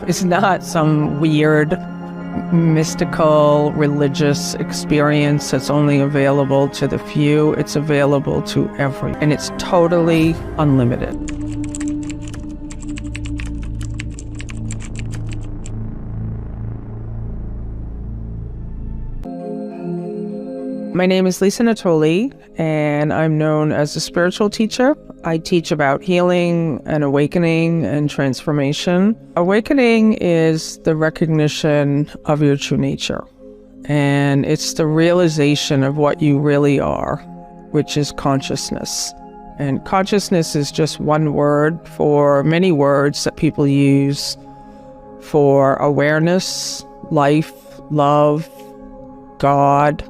is not some weird, mystical, religious experience that's only available to the few. It's available to everyone, and it's totally unlimited. My name is Liza Nataoli, and I'm known as a spiritual teacher. I teach about healing and awakening and transformation. Awakening is the recognition of your true nature, and it's the realization of what you really are, which is consciousness. And consciousness is just one word for many words that people use for awareness, life, love, God,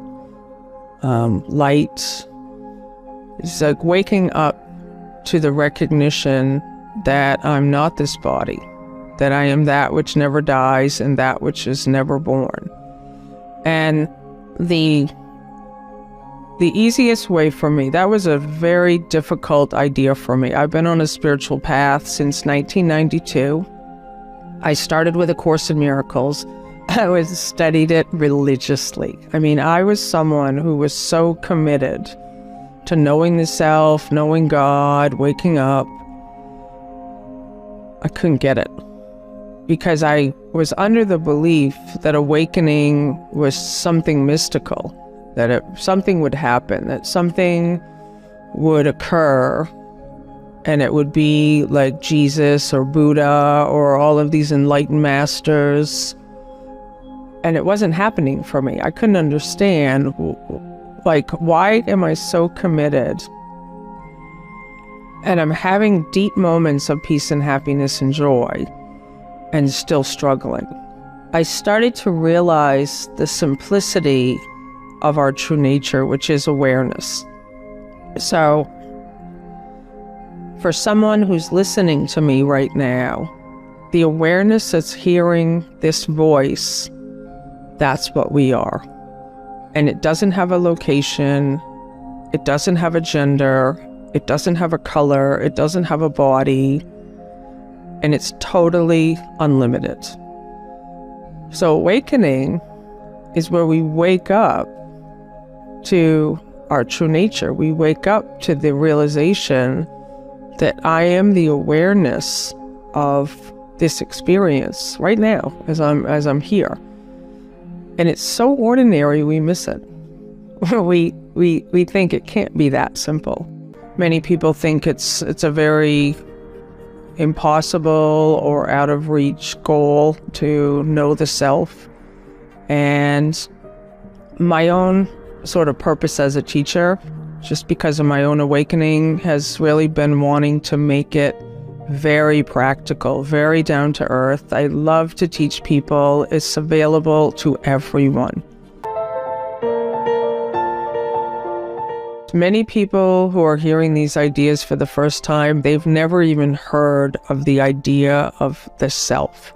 light. It's like waking up to the recognition that I'm not this body, that I am that which never dies and that which is never born. And the easiest way for me, that was a very difficult idea for me. I've been on a spiritual path since 1992. I started with A Course in Miracles. I studied it religiously. I mean, I was someone who was so committed to knowing the self, knowing God, waking up. I couldn't get it because I was under the belief that awakening was something mystical, that something would happen, that something would occur, and it would be like Jesus or Buddha or all of these enlightened masters. And it wasn't happening for me. I couldn't understand, like, why am I so committed? And I'm having deep moments of peace and happiness and joy, and still struggling. I started to realize the simplicity of our true nature, which is awareness. So, for someone who's listening to me right now, the awareness that's hearing this voice, that's what we are. And it doesn't have a location, it doesn't have a gender, it doesn't have a color, it doesn't have a body, and it's totally unlimited. So awakening is where we wake up to our true nature. We wake up to the realization that I am the awareness of this experience right now as I'm here. And it's so ordinary, we miss it. we think it can't be that simple. Many people think it's a very impossible or out of reach goal to know the self. And my own sort of purpose as a teacher, just because of my own awakening, has really been wanting to make it very practical, very down to earth. I love to teach people. It's available to everyone. Many people who are hearing these ideas for the first time, they've never even heard of the idea of the self.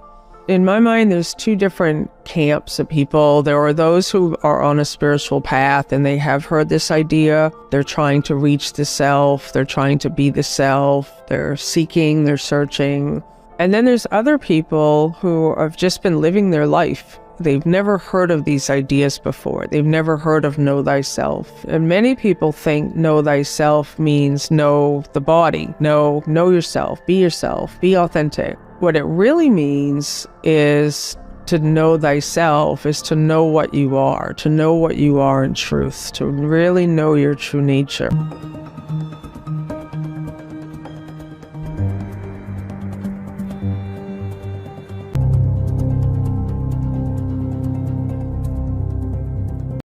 In my mind, there's two different camps of people. There are those who are on a spiritual path and they have heard this idea. They're trying to reach the self. They're trying to be the self. They're seeking, they're searching. And then there's other people who have just been living their life. They've never heard of these ideas before. They've never heard of know thyself. And many people think know thyself means know the body, know yourself, be authentic. What it really means is to know thyself, is to know what you are in truth, to really know your true nature.